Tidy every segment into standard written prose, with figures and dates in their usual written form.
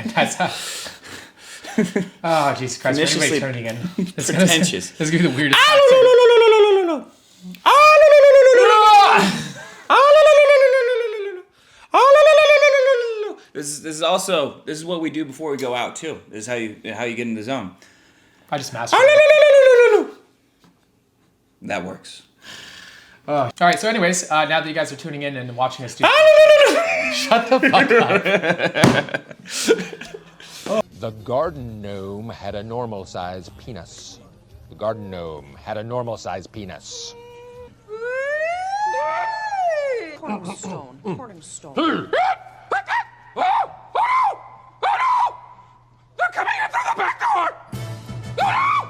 That's how... Oh, Jesus Christ. Everybody's turning in. Pretentious. This is going to be the weirdest. This is what we do before we go out too. This is how you get in the zone. I just mastered That works. all right, so anyways, now that you guys are tuning in and watching us do... Shut the fuck up. The garden gnome had a normal-sized penis. The garden gnome had a normal-sized penis. Cornerstone. Cornerstone. Oh no! They're coming in through the back door! Oh no!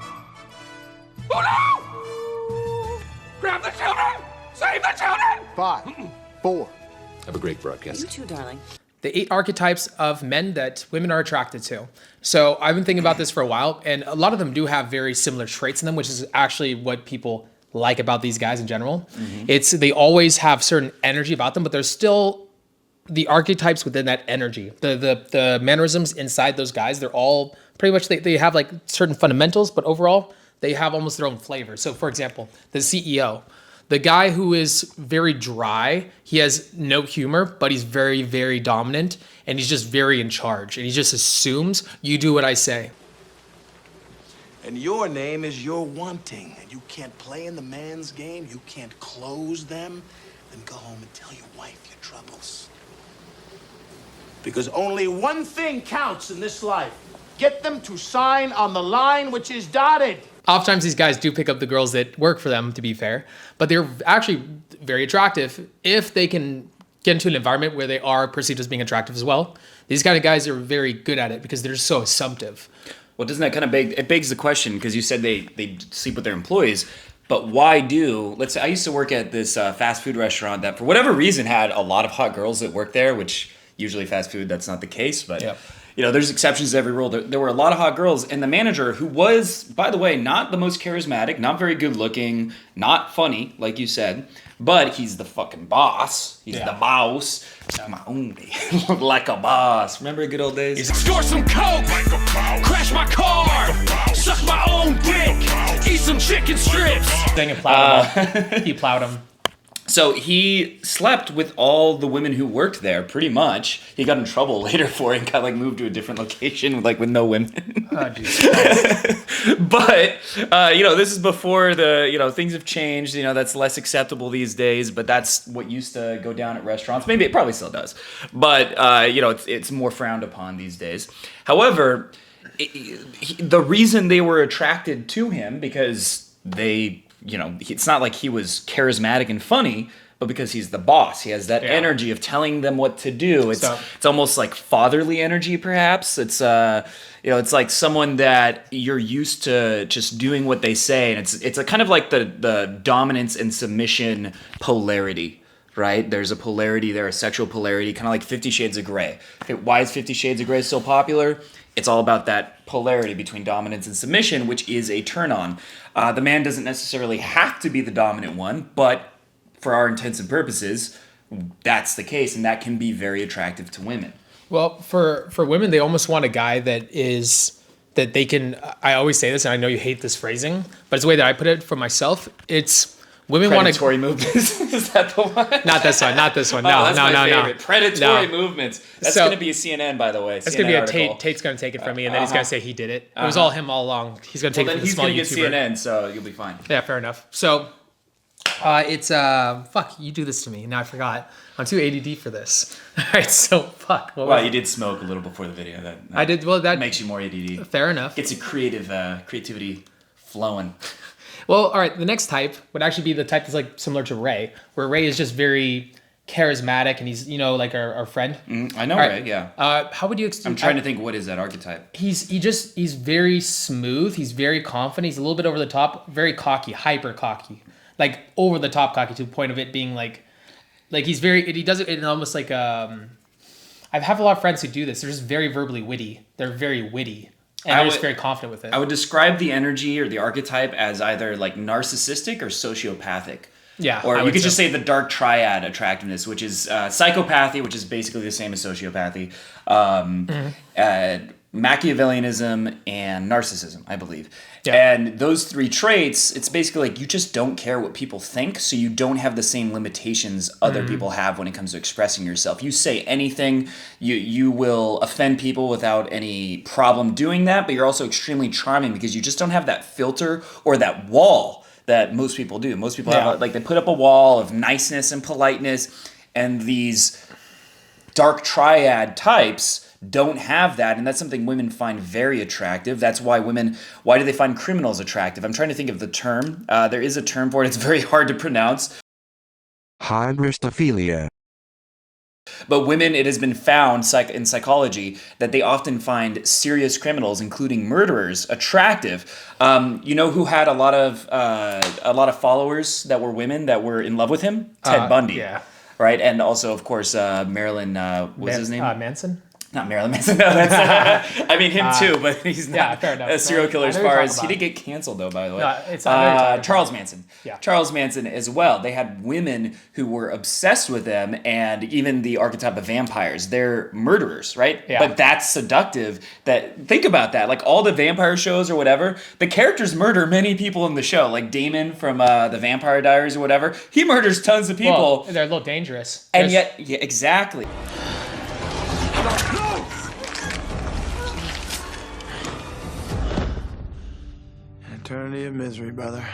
Oh no! Grab the children! Save the children! 5, 4. Have a great broadcast. You too, darling. The 8 archetypes of men that women are attracted to. So I've been thinking about this for a while, and a lot of them do have very similar traits in them, which is actually what people like about these guys in general. Mm-hmm. They always have certain energy about them, but there's still the archetypes within that energy. The mannerisms inside those guys, they're all pretty much, they have like certain fundamentals, but overall, they have almost their own flavor. So for example, the CEO, the guy who is very dry, he has no humor, but he's very, very dominant, and he's just very in charge, and he just assumes you do what I say. And your name is you're wanting, and you can't play in the man's game, you can't close them, then go home and tell your wife your troubles. Because only one thing counts in this life. Get them to sign on the line which is dotted. Oftentimes these guys do pick up the girls that work for them, to be fair, but they're actually very attractive if they can get into an environment where they are perceived as being attractive as well. These kind of guys are very good at it because they're so assumptive. Well, doesn't that kind of begs the question, because you said they sleep with their employees, but why let's say I used to work at this fast food restaurant that for whatever reason had a lot of hot girls that worked there, which usually fast food, that's not the case, but yep. There's exceptions to every rule. There were a lot of hot girls, and the manager, who was, by the way, not the most charismatic, not very good looking, not funny, like you said, but he's the fucking boss. He's the boss. My own like a boss. Remember good old days? Snort some coke, crash my car, suck my own dick, eat some chicken strips. He plowed him. So he slept with all the women who worked there, pretty much. He got in trouble later for it and got moved to a different location with no women. Oh, Jesus. But, this is before things have changed. That's less acceptable these days, but that's what used to go down at restaurants. Maybe it probably still does. But, it's more frowned upon these days. However, the reason they were attracted to him, because it's not like he was charismatic and funny, but because he's the boss. He has that energy of telling them what to do. It's almost like fatherly energy, perhaps. It's it's like someone that you're used to just doing what they say, and it's a kind of like the dominance and submission polarity. Right? There's a polarity there, a sexual polarity, kind of like 50 Shades of Grey. Why is 50 Shades of Grey so popular? It's all about that polarity between dominance and submission, which is a turn-on. The man doesn't necessarily have to be the dominant one, but for our intents and purposes, that's the case, and that can be very attractive to women. Well, for women, they almost want a guy that they can, I always say this, and I know you hate this phrasing, but it's the way that I put it for myself. It's women want to... Predatory movements. Is that the one? Not this one. No, that's my favorite. No. Predatory movements. That's going to be a CNN, by the way. That's going to be a Tate. Tate's going to take it from me, and then he's going to say he did it. It was all him all along. He's going to take it from the small YouTuber. He's going to get CNN, so you'll be fine. Yeah, fair enough. So, it's, fuck, you do this to me. Now I forgot. I'm too ADD for this. All right, so, fuck. Well, you did smoke a little before the video. That I did, well, that makes you more ADD. Fair enough. Gets a creativity flowing. Well, all right, the next type would actually be the type that's similar to Ray, where Ray is just very charismatic, and he's, like our friend. I know Ray, yeah. How would you... I'm trying to think, what is that archetype? He's very smooth, he's very confident, he's a little bit over the top, very cocky, hyper cocky. Over the top cocky, to the point of it being he's very... He does it in almost I have a lot of friends who do this. They're just very verbally witty. They're very witty. And they're just very confident with it. I would describe the energy or the archetype as either narcissistic or sociopathic. Yeah, Or I you would could just say. say the dark triad attractiveness, which is psychopathy, which is basically the same as sociopathy, Machiavellianism, and narcissism, I believe. Yeah. And those three traits, it's basically like you just don't care what people think, so you don't have the same limitations other people have when it comes to expressing yourself. You say anything, you will offend people without any problem doing that, but you're also extremely charming because you just don't have that filter or that wall that most people do. Most people have, like, they put up a wall of niceness and politeness, and these dark triad types don't have that, and that's something women find very attractive. That's why why do they find criminals attractive? I'm trying to think of the term. There is a term for it. It's very hard to pronounce. Hybristophilia. But women, it has been found in psychology that they often find serious criminals, including murderers, attractive. You know who had a lot of followers that were women that were in love with him? Ted Bundy. Yeah. Right, and also, of course, Marilyn. What's his name? Manson. Not Marilyn Manson. No, that's. I mean him too, but he's not fair enough. a serial killer I as know far you're as talking he did about. get canceled though. By the way, No, it's I know you're talking Charles about. Manson. Yeah. Charles Manson as well. They had women who were obsessed with them, and even the archetype of vampires. They're murderers, right? Yeah. But that's seductive. Think about that. Like all the vampire shows or whatever, the characters murder many people in the show. Like Damon from the Vampire Diaries or whatever, he murders tons of people. Well, they're a little dangerous. And yet, yeah, exactly. Eternity of misery, brother.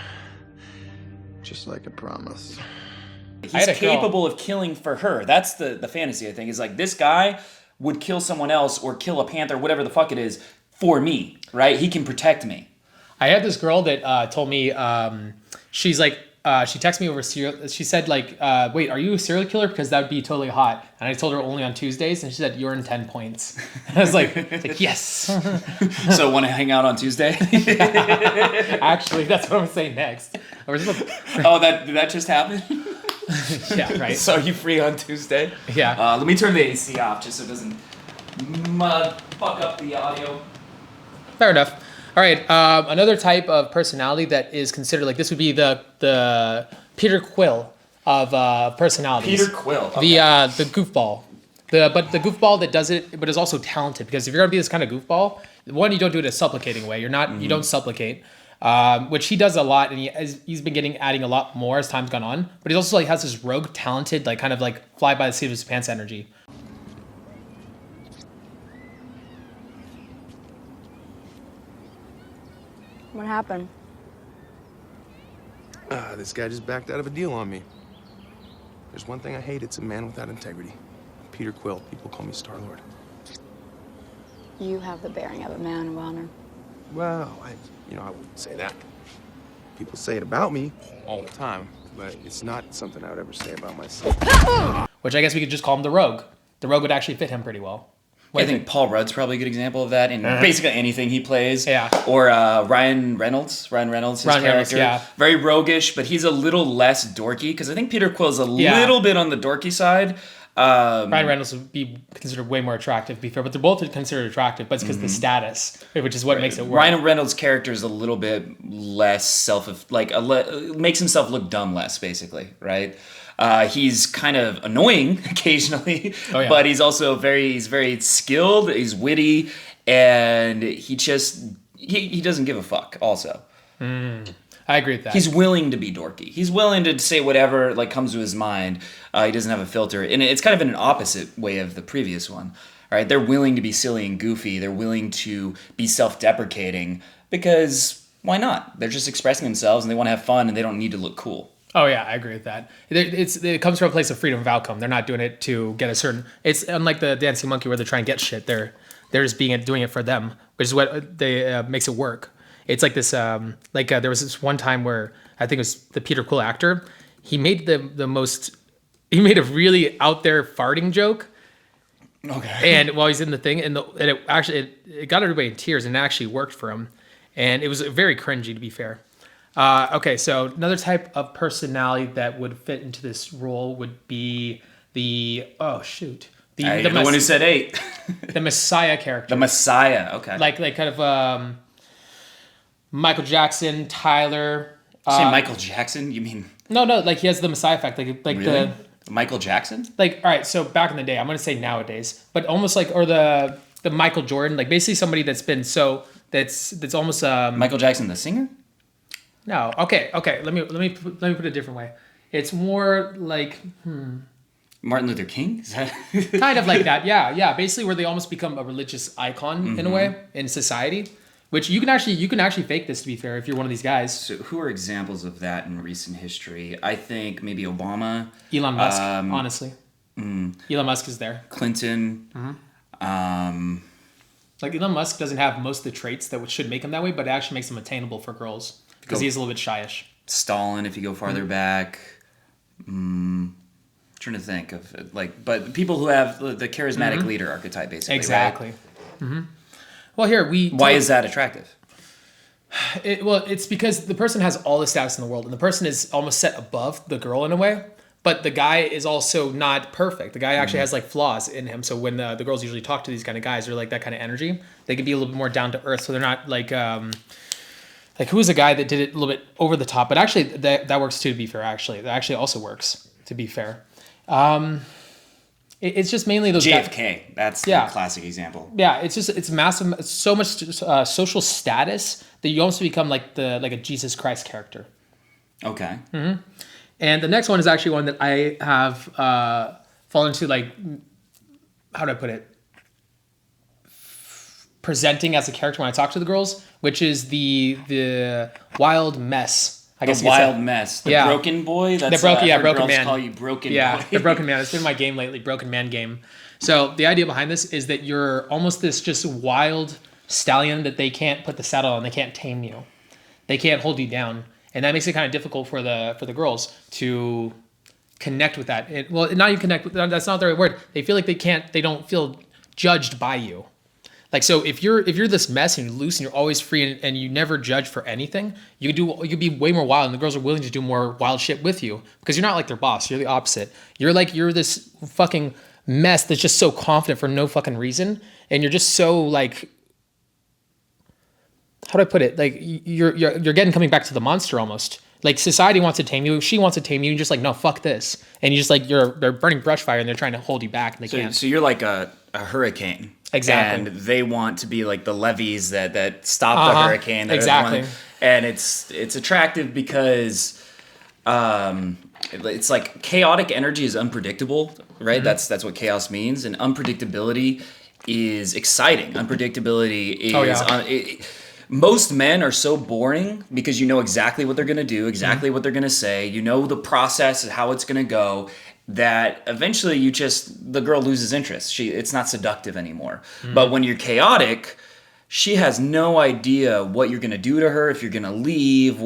Just like I promised. He's had a girl- capable of killing for her. That's the fantasy, I think. Is like this guy would kill someone else or kill a panther, whatever the fuck it is, for me, right? He can protect me. I had this girl that told me she's like she texted me over serial. She said like, "Wait, are you a serial killer? Because that would be totally hot." And I told her only on Tuesdays, and she said, "You're in 10 points." And I was like, "Yes." So want to hang out on Tuesday? Actually, that's what I'm saying next. Oh, that just happened? Yeah, right. So you free on Tuesday? Yeah. Let me turn the AC off just so it doesn't fuck up the audio. Fair enough. All right. Another type of personality that is considered like this would be the Peter Quill of personalities. Peter Quill. Okay. The goofball. But the goofball that does it, but is also talented, because if you're gonna be this kind of goofball, one, you don't do it a supplicating way. You don't supplicate, which he does a lot, and he's been adding a lot more as time's gone on. But he also like has this rogue, talented, like kind of like fly by the seat of his pants energy. What happened? This guy just backed out of a deal on me. There's one thing I hate, it's a man without integrity. Peter Quill, people call me Star-Lord. You have the bearing of a man of honor. Well, I wouldn't say that. People say it about me all the time, but it's not something I would ever say about myself. Which I guess we could just call him the rogue. The rogue would actually fit him pretty well. I think Paul Rudd's probably a good example of that in basically anything he plays. Yeah. Or Ryan Reynolds. His character. Yeah. Very roguish, but he's a little less dorky, because I think Peter Quill's a little bit on the dorky side. Ryan Reynolds would be considered way more attractive, to be fair, but they're both considered attractive, but it's because of the status, which is what makes it work. Ryan Reynolds' character is a little bit less makes himself look dumb less, basically, right? He's kind of annoying occasionally, but he's also very skilled, he's witty, and he doesn't give a fuck also. I agree with that. He's willing to be dorky. He's willing to say whatever comes to his mind. He doesn't have a filter. And it's kind of in an opposite way of the previous one. All right? They're willing to be silly and goofy. They're willing to be self-deprecating because why not? They're just expressing themselves and they want to have fun and they don't need to look cool. Oh yeah, I agree with that. It comes from a place of freedom of outcome. They're not doing it to get a certain. It's unlike the dancing monkey where they're trying to get shit. They're just doing it for them, which is what makes it work. It's like this. There was this one time where I think it was the Peter Quill actor. He made He made a really out there farting joke. Okay. And while he's in the thing, and it got everybody in tears, and it actually worked for him. And it was very cringy, to be fair. Okay, so another type of personality that would fit into this role would be the one who said 8. The Messiah character. The Messiah, okay. Like kind of Michael Jackson, Tyler, Say Michael Jackson? You mean No, like he has the Messiah effect, like really? the Michael Jackson? like. All right, so back in the day, I'm gonna say nowadays, but almost like or the Michael Jordan, like basically somebody that's been that's almost Michael Jackson, the singer? no. Okay. Let me put it a different way. It's more like Martin Luther King? Is that kind of like that. Yeah. Basically, where they almost become a religious icon in a way in society, which you can actually fake this, to be fair, if you're one of these guys. So who are examples of that in recent history? I think maybe Obama, Elon Musk, honestly. Elon Musk is there. Clinton. Like Elon Musk doesn't have most of the traits that should make him that way, but it actually makes him attainable for girls because he is a little bit shyish. Stalin, if you go farther back. Trying to think of but people who have the charismatic leader archetype, basically. Exactly. Right? Well, here Why is that attractive? It's because the person has all the status in the world, and the person is almost set above the girl in a way. But the guy is also not perfect. The guy actually has like flaws in him. So when the girls usually talk to these kind of guys, they're like that kind of energy. They can be a little bit more down to earth. So they're not like who was a guy that did it a little bit over the top. But actually that works too, to be fair. Actually, that actually also works, to be fair. It's just mainly those JFK. That's the classic example. Yeah, it's massive. It's so much social status that you almost become like a Jesus Christ character. Okay. And the next one is actually one that I have fallen into, like, how do I put it? Presenting as a character when I talk to the girls, which is the wild mess. I guess the wild mess. The broken boy? That's broken girls man. call you broken boy. Yeah, the broken man. It's been my game lately, broken man game. So the idea behind this is that you're almost this just wild stallion that they can't put the saddle on. They can't tame you. They can't hold you down. And that makes it kind of difficult for the girls to connect with that. Not even connect with, that's not the right word. They feel like they don't feel judged by you. Like, so if you're this mess and you're loose and you're always free and you never judge for anything, you could be way more wild, and the girls are willing to do more wild shit with you because you're not like their boss. You're the opposite. You're this fucking mess that's just so confident for no fucking reason, and you're just so like, how do I put it? Like you're getting coming back to the monster almost. Like society wants to tame you, she wants to tame you, and you're just like, no, fuck this, and you just like they're burning brush fire and they're trying to hold you back and they can't. So you're like a hurricane. Exactly. And they want to be like the levees that stop the hurricane. Exactly. And it's attractive because it's like chaotic energy is unpredictable, right? That's what chaos means, and unpredictability is exciting. Unpredictability is most men are so boring because you know exactly what they're going to do, exactly what they're going to say. You know the process and how it's going to go, that eventually the girl loses interest. It's not seductive anymore. But when you're chaotic, she has no idea what you're going to do to her, if you're going to leave,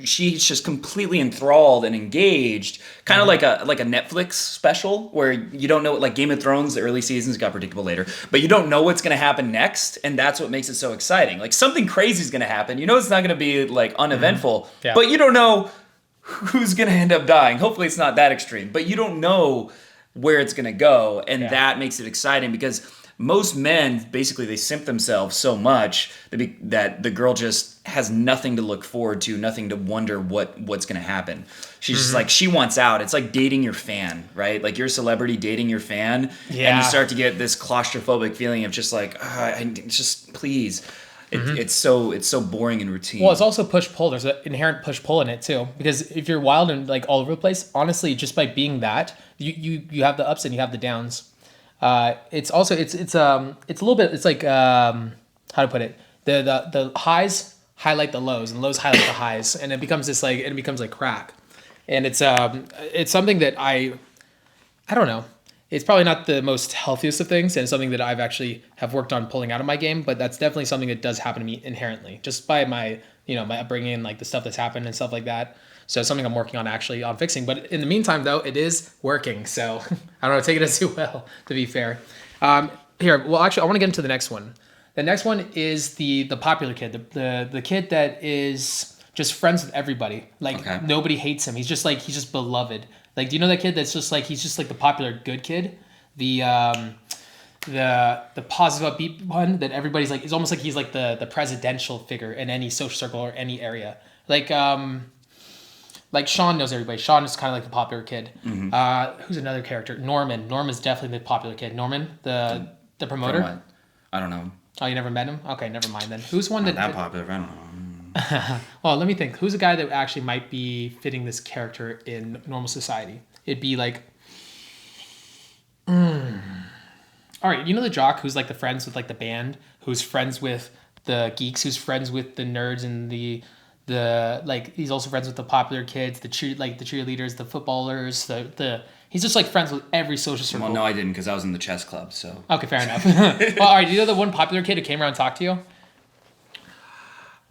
she's just completely enthralled and engaged, kind of like a Netflix special where you don't know, like Game of Thrones, the early seasons got predictable later, but you don't know what's going to happen next, and that's what makes it so exciting. Like something crazy is going to happen. You know it's not going to be like uneventful, but you don't know who's going to end up dying. Hopefully it's not that extreme, but you don't know where it's going to go, and that makes it exciting because most men, basically, they simp themselves so much that the girl just has nothing to look forward to, nothing to wonder what's going to happen. She's just like, she wants out. It's like dating your fan, right? Like you're a celebrity dating your fan, and you start to get this claustrophobic feeling of just like, just please. It's so boring and routine. Well, it's also push-pull. There's an inherent push-pull in it too, because if you're wild and like all over the place, honestly, just by being that, you have the ups and you have the downs. It's also it's a little bit, it's like how to put it, the highs highlight the lows and lows highlight the highs, and it becomes like crack, and it's something that I don't know. It's probably not the most healthiest of things, and something that I've actually have worked on pulling out of my game, but that's definitely something that does happen to me inherently, just by my upbringing, like the stuff that's happened and stuff like that. So it's something I'm working on fixing. But in the meantime, though, it is working. So I don't know, take it as you will, to be fair. Here, well, actually, I want to get into the next one. The next one is the popular kid, the kid that is just friends with everybody. Like nobody hates him. He's just beloved. Like, do you know that kid that's just like, he's just like the popular good kid? The positive upbeat one that everybody's like, it's almost like he's like the presidential figure in any social circle or any area. Like Sean knows everybody. Sean is kind of like the popular kid. Mm-hmm. Who's another character? Norman. Norman's definitely the popular kid. Norman, the promoter. From what? I don't know. Oh, you never met him? Okay, never mind then. Who's one Not that? that popular. I don't know. Well, let me think. Who's a guy that actually might be fitting this character in normal society? It'd be like. All right, you know the jock who's like the friends with like the band, who's friends with the geeks, who's friends with the nerds and the like. He's also friends with the popular kids, the cheerleaders, the footballers, the. He's just like friends with every social circle. Well, no, I didn't because I was in the chess club. So okay, fair enough. Well, all right, do you know the one popular kid who came around and talked to you?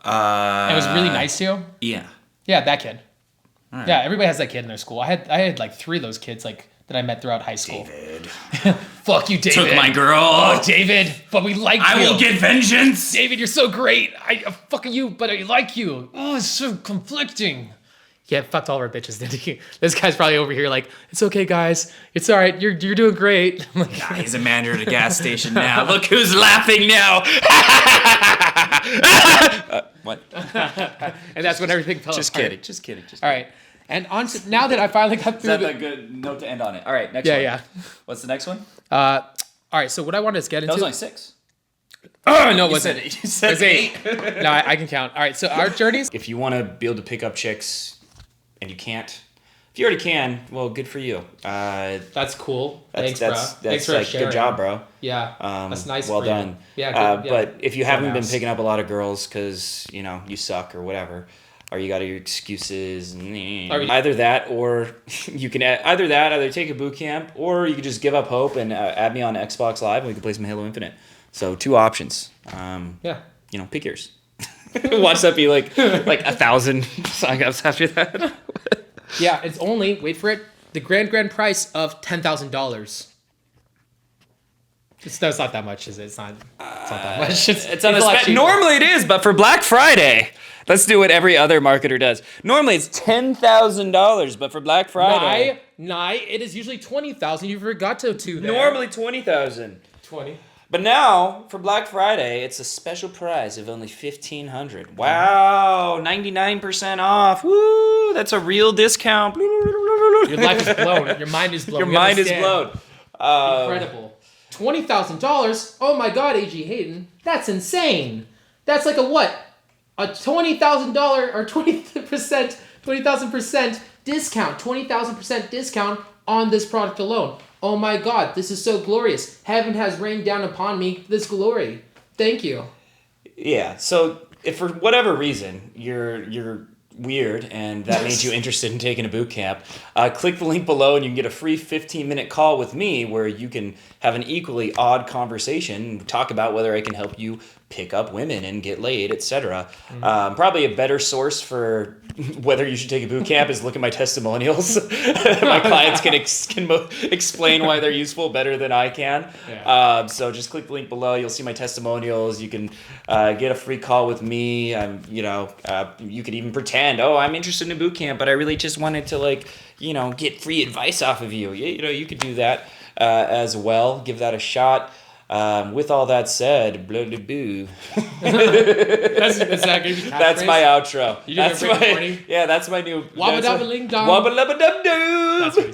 And was really nice to you? Yeah. Yeah, that kid. Right. Yeah, everybody has that kid in their school. I had like 3 of those kids like that I met throughout high school. David. Fuck you, David. Took my girl. Oh, David. But we like you. I will get vengeance. David, you're so great. I fuck you, but I like you. Oh, it's so conflicting. Yeah, fucked all of our bitches, didn't he? This guy's probably over here like, it's okay, guys. It's all right. You're doing great. I'm like, Yeah, he's a manager at a gas station now. Look who's laughing now. What? and that's when everything fell Just apart. kidding. Just kidding. All right. And on to, now that I finally got Is through that a good note to end on it? All right, next one. Yeah. What's the next one? All right, so what I wanted to get into... That was only 6. Oh, no, it You wasn't. said It was 8. No, I can count. All right, so our journeys... If you want to be able to pick up chicks and you can't, if you already can, well, good for you. That's cool. That's Thanks, bro. that's Thanks for like sharing. good job, bro. Yeah, that's nice. Well for done. You. Yeah, good, yeah. But if you haven't been mouse. picking up a lot of girls because you suck or whatever, or you got your excuses, either that or you can either take a boot camp or you can just give up hope and add me on Xbox Live and we can play some Halo Infinite. So 2 options. Yeah. Pick yours. Watch that be like 1,000 sign-ups after that. Yeah, it's only, wait for it, the grand price of $10,000. That's not that much, is it? It's not that much. It's on a lot cheaper. Normally it is, but for Black Friday, let's do what every other marketer does. Normally it's $10,000, but for Black Friday, it is usually $20,000. You forgot to there. normally $20,000. 20. But now for Black Friday, it's a special price of only $1,500. Wow, 99% off. Woo, that's a real discount. Your life is blown. Your mind is blown. Your We mind is understand. blown. Incredible. $20,000? Oh my God, A.G. Hayden. That's insane. That's like a what? A $20,000 or 20,000% discount. 20,000% discount on this product alone. Oh my God, this is so glorious. Heaven has rained down upon me this glory. Thank you. Yeah, so if for whatever reason you're weird and that made you interested in taking a boot camp, click the link below and you can get a free 15-minute call with me where you can have an equally odd conversation and talk about whether I can help you pick up women and get laid, etc. Probably a better source for whether you should take a boot camp is look at my testimonials. My clients can explain why they're useful better than I can. Yeah. So just click the link below. You'll see my testimonials. You can get a free call with me. You could even pretend, I'm interested in a boot camp, but I really just wanted to get free advice off of you. You could do that as well. Give that a shot. With all that said, blah, blah, boo. That's my outro. You doing That's a recording? Yeah, that's my new. Wabba-dabba-ling-dong. Wabba-dabba-dub-doo. That's what he said.